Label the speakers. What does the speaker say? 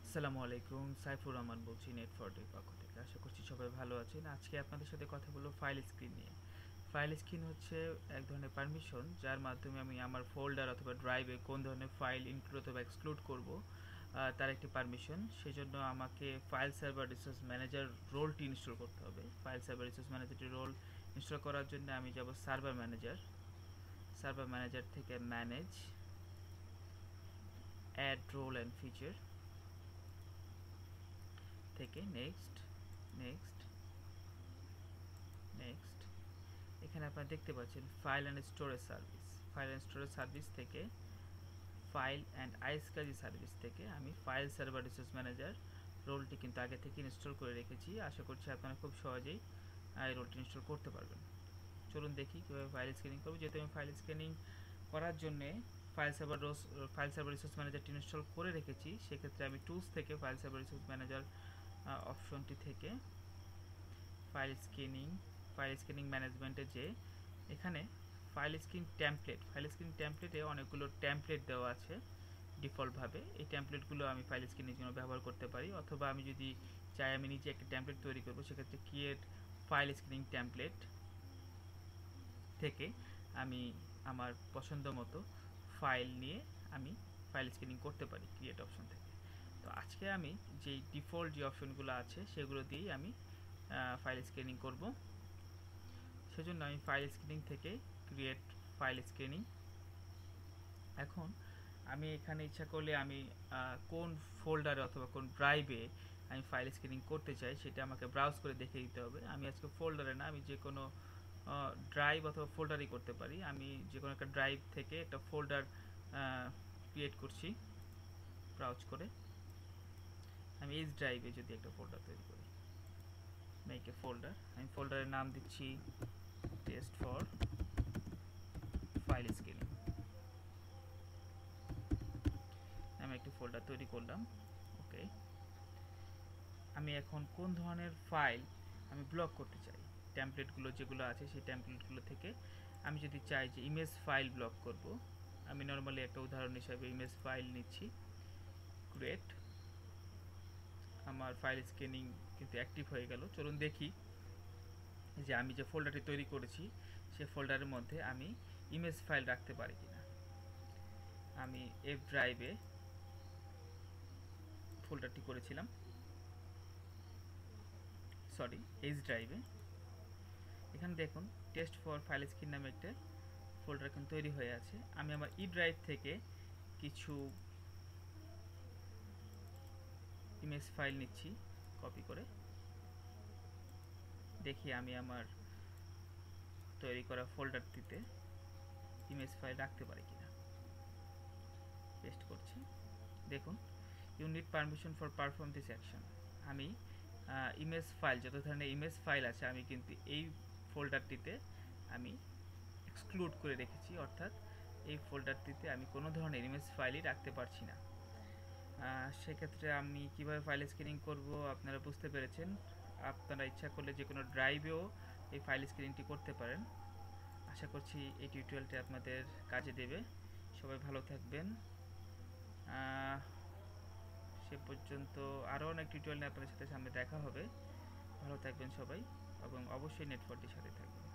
Speaker 1: আসসালামু আলাইকুম, সাইফুর রহমান বলছি নেট4টির পক্ষ থেকে। আশা করছি সবাই ভালো আছেন। আজকে আপনাদের সাথে কথা বলবো ফাইল স্ক্রিন নিয়ে। ফাইল স্ক্রিন হচ্ছে এক ধরনের পারমিশন যার মাধ্যমে আমি আমার ফোল্ডার অথবা ড্রাইভে কোন ধরনের ফাইল ইনক্লুড অথবা এক্সক্লুড করব তার একটি পারমিশন। সেজন্য আমাকে ফাইল সার্ভার রিসোর্স ম্যানেজার রোলটি ইনস্টল করতে হবে। ফাইল সার্ভার রিসোর্স ম্যানেজারটি রোল ইনস্টল করার জন্য আমি যাব সার্ভার ম্যানেজার থেকে manage, add role and feature থেকে নেক্সট নেক্সট নেক্সট এখানে আপনারা দেখতে পাচ্ছেন ফাইল অ্যান্ড স্টোরেজ সার্ভিস থেকে ফাইল অ্যান্ড আইএসকাজি সার্ভিস থেকে আমি ফাইল সার্ভার রিসোর্স ম্যানেজার রোলটি কিন্তু আগে থেকে ইনস্টল করে রেখেছি। আশা করছি আপনারা খুব সহজেই এই রোলটি ইনস্টল করতে পারবেন। চলুন দেখি কীভাবে ফাইল স্ক্যানিং করবো। যেহেতু আমি ফাইল স্ক্যানিং করার জন্যে ফাইল সার্ভার রিসোর্স ম্যানেজারটি ইনস্টল করে রেখেছি, সেক্ষেত্রে আমি টুলস থেকে ফাইল সার্ভার রিসোর্স ম্যানেজার অপশনটি থেকে ফাইল স্ক্যানিং ম্যানেজমেন্টে যে এখানে ফাইল স্ক্রিন টেমপ্লেটে অনেকগুলো টেমপ্লেট দেওয়া আছে ডিফল্টভাবে। এই টেমপ্লেটগুলো আমি ফাইল স্ক্রিনের জন্য ব্যবহার করতে পারি, অথবা আমি যদি চাই আমি নিজে একটা টেমপ্লেট তৈরি করবো, সেক্ষেত্রে ক্রিয়েট ফাইল স্ক্রিনিং টেমপ্লেট থেকে আমি আমার পছন্দ মতো ফাইল নিয়ে আমি ফাইল স্ক্যানিং করতে পারি ক্রিয়েট অপশন থেকে। তো আজকে আমি যেই ডিফল্ট যে অপশনগুলো আছে সেগুলো দিয়েই আমি ফাইল স্ক্যানিং করব। সেজন্য আমি ফাইল স্ক্যানিং থেকে ক্রিয়েট ফাইল স্ক্যানিং। এখন আমি এখানে ইচ্ছা করলে আমি কোন ফোল্ডারে অথবা কোন ড্রাইভে আমি ফাইল স্ক্যানিং করতে চাই সেটা আমাকে ব্রাউজ করে দেখে দিতে হবে। আমি আজকে ফোল্ডারে না, আমি যে কোনো ড্রাইভ অথবা ফোল্ডারই করতে পারি। আমি যে কোনো একটা ড্রাইভ থেকে একটা ফোল্ডার ক্রিয়েট করছি ব্রাউজ করে। আমি এইচ ড্রাইভে যদি একটা ফোল্ডার তৈরি করি, মেক এ ফোল্ডার, আমি ফোল্ডারের নাম দিচ্ছি টেস্ট ফর ফাইল স্ক্যানিং। আমি একটি ফোল্ডার তৈরি করলাম। ওকে, আমি এখন কোন ধরনের ফাইল আমি ব্লক করতে চাই, টেমপ্লেটগুলো যেগুলো আছে সেই টেমপ্লেটগুলো থেকে আমি যদি চাই যে ইমেজ ফাইল ব্লক করব, আমি নর্মালি একটা উদাহরণ হিসাবে ইমেজ ফাইল নিচ্ছি। ক্রিয়েট, আমার ফাইল স্ক্যানিং কিন্তু অ্যাক্টিভ হয়ে গেল। চলুন দেখি যে আমি যে ফোল্ডারটি তৈরি করেছি সেই ফোল্ডারের মধ্যে আমি ইমেজ ফাইল রাখতে পারি কিনা। আমি এফ ড্রাইভে ফোল্ডারটি করেছিলাম, এইচ ড্রাইভে। এখানে দেখুন টেস্ট ফর ফাইল স্ক্রিন নামে একটা ফোল্ডার কিন্তু তৈরি হয়ে আছে। আমি আমার ই ড্রাইভ থেকে কিছু ইমেজ ফাইল নিচ্ছি কপি করে, দেখি আমি আমার তৈরি করা ফোল্ডারটিতে ইমেজ ফাইল রাখতে পারি কিনা। পেস্ট করছি, দেখুন you need permission for perform this action. আমি ইমেজ ফাইল, যত ধরনের ইমেজ ফাইল আছে আমি কিন্তু এই ফোল্ডারটিতে আমি এক্সক্লুড করে রেখেছি, অর্থাৎ এই ফোল্ডারটিতে আমি কোনো ধরনের ইমেজ ফাইলই রাখতে পারছি না। সেক্ষেত্রে আমি কিভাবে ফাইল স্ক্যানিং করব আপনারা বুঝতে পেরেছেন। আপনারা ইচ্ছা করলে যে কোনো ড্রাইভেও এই ফাইল স্ক্যানিংটি করতে পারেন। আশা করছি এই টিউটোরিয়ালটি আপনাদের কাজে দেবে। সবাই ভালো থাকবেন। সে পর্যন্ত আরও অনেক টিউটোরিয়াল নিয়ে আপনাদের সাথে সামনে দেখা হবে। ভালো থাকবেন সবাই, এবং অবশ্যই নেট4টির সাথে থাকবেন।